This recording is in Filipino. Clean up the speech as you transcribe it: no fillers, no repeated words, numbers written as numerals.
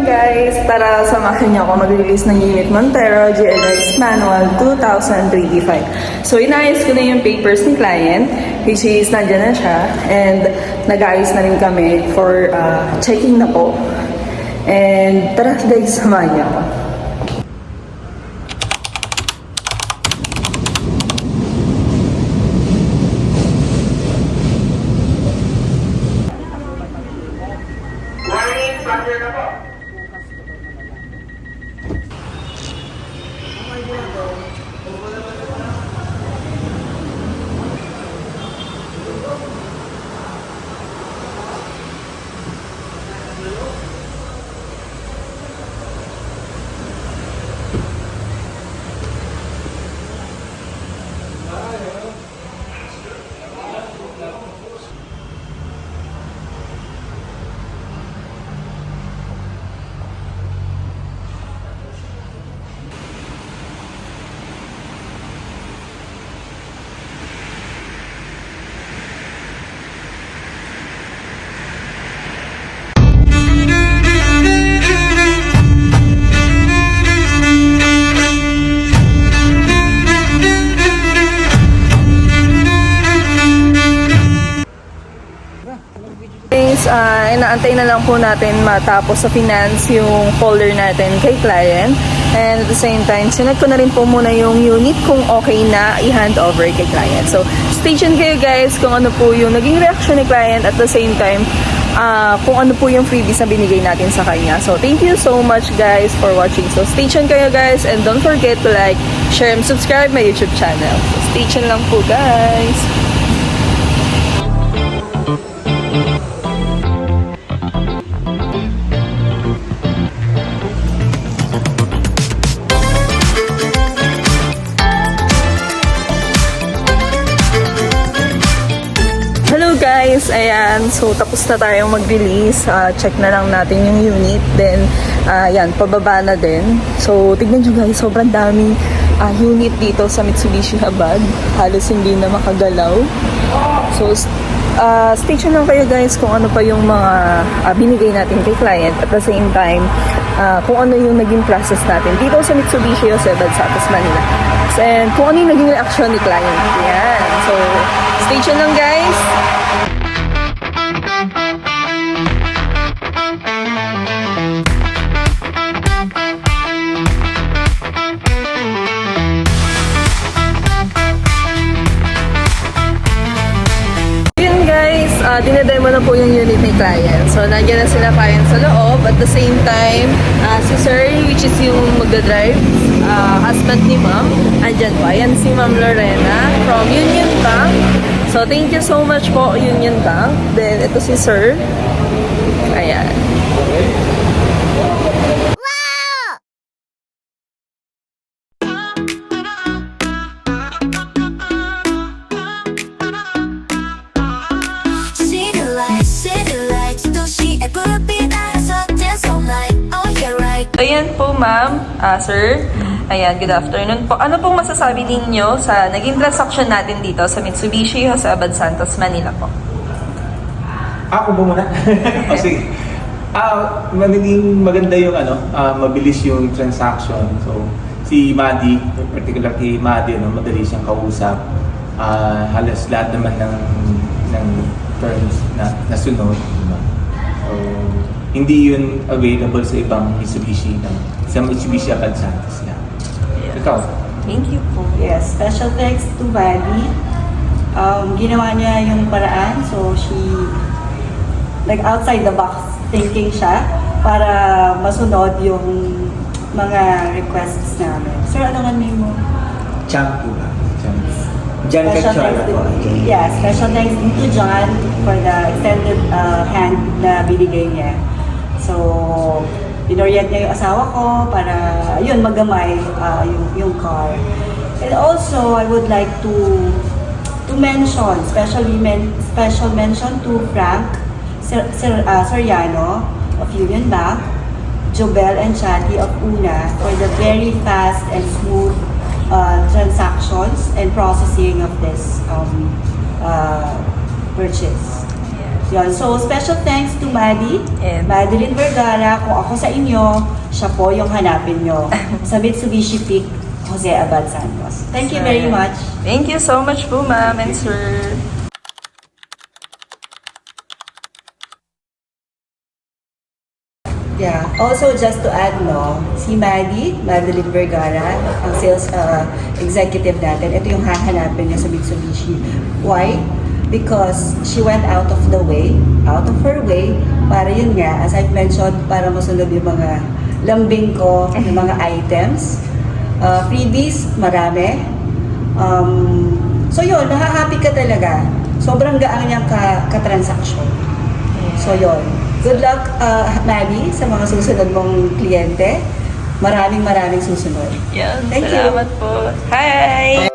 guys! Tara, samahan niyo ako mag-release ng Unit Montero GLX Manual 2025. So, inayos ko na yung papers ni client, which is nandiyan na siya. And nag-ayos na rin kami for checking na po. And tara guys, samahan niyo ako. Inaantay na lang po natin matapos sa finance yung folder natin kay client. And at the same time, sinat ko na rin po muna yung unit kung okay na i-hand over kay client. So, stay tuned kayo guys kung ano po yung naging reaction ni client, at the same time, kung ano po yung freebies na binigay natin sa kanya. So, thank you so much guys for watching. So, stay tuned kayo guys, and don't forget to like, share, and subscribe my YouTube channel. So, stay tuned lang po guys. Guys, ayan, so tapos na tayong mag-release. Check na lang natin yung unit, then ayan, pababa na din. So tignan nyo guys, sobrang daming unit dito sa Mitsubishi Habad, halos hindi na makagalaw. So stay tuned lang kayo guys kung ano pa yung mga binigay natin kay client, at the same time kung ano yung naging process natin dito sa Mitsubishi Habad sa Santos, Manila, and kung ano yung naging reaction ni client. Ayan, so stay tuned lang guys. Dinedemo na po yung unit ni client. So, nandiyan na sila client sa loob. At the same time, si sir, which is yung magdadrive, husband ni ma'am, andyan po. Ayan si Ma'am Lorena from Union Bank. So, thank you so much po, Union Bank. Then, ito si sir. Ayan. Ayan po ma'am, sir. Ayan, good afternoon po. Ano pong masasabi ninyo sa naging transaction natin dito sa Mitsubishi Habad Santos, Manila po? Ako ba muna? Kasi magiging maganda yung mabilis yung transaction. So, si Maddie, particular kay Maddie, madali siyang kausap. Halos lahat naman ng terms na nasunod. Diba? So, hindi yun available sa ibang Mitsubishi sa Mitsubishi Habad Santos lang. Yeah. Ikaw? Thank you po. Yes, special thanks to Maddie. Ginawa niya yung paraan, so she like outside the box thinking siya para masunod yung mga requests namin. Sir, ano nga name mo? Champ po ba? John Cachorra po. Yeah, special thanks to John for the extended hand na binigay niya. So, pinorient niya yung asawa ko para, yun, magamay yung car. And also, I would like to mention, special mention to Frank Soriano of Union Bank, Jobel and Chati of Una for the very fast and smooth transactions and processing of this purchase. Yes. Yun. So, special thanks to Maddie, And- Madeline Vergara. Kung ako sa inyo, siya po yung hanapin nyo. Sa Mitsubishi Peak, Jose Abad Santos. Thank you very much. Thank you so much po, ma'am and sir. Yeah. Also, just to add, no, si Madeline Vergara, ang sales executive natin, ito yung hahanapin niya sa Mitsubishi. Why? Because she went out of her way, para yun nga, as I've mentioned, para masunod yung mga lambing ko, yung mga items. Freebies, marami. So yun, nahahappy ka talaga. Sobrang gaang niyang ka-transaction. So yun. Good luck, Maddie, sa mga susunod mong kliyente. Maraming susunod. Yan, Thank you. salamat po. Hi!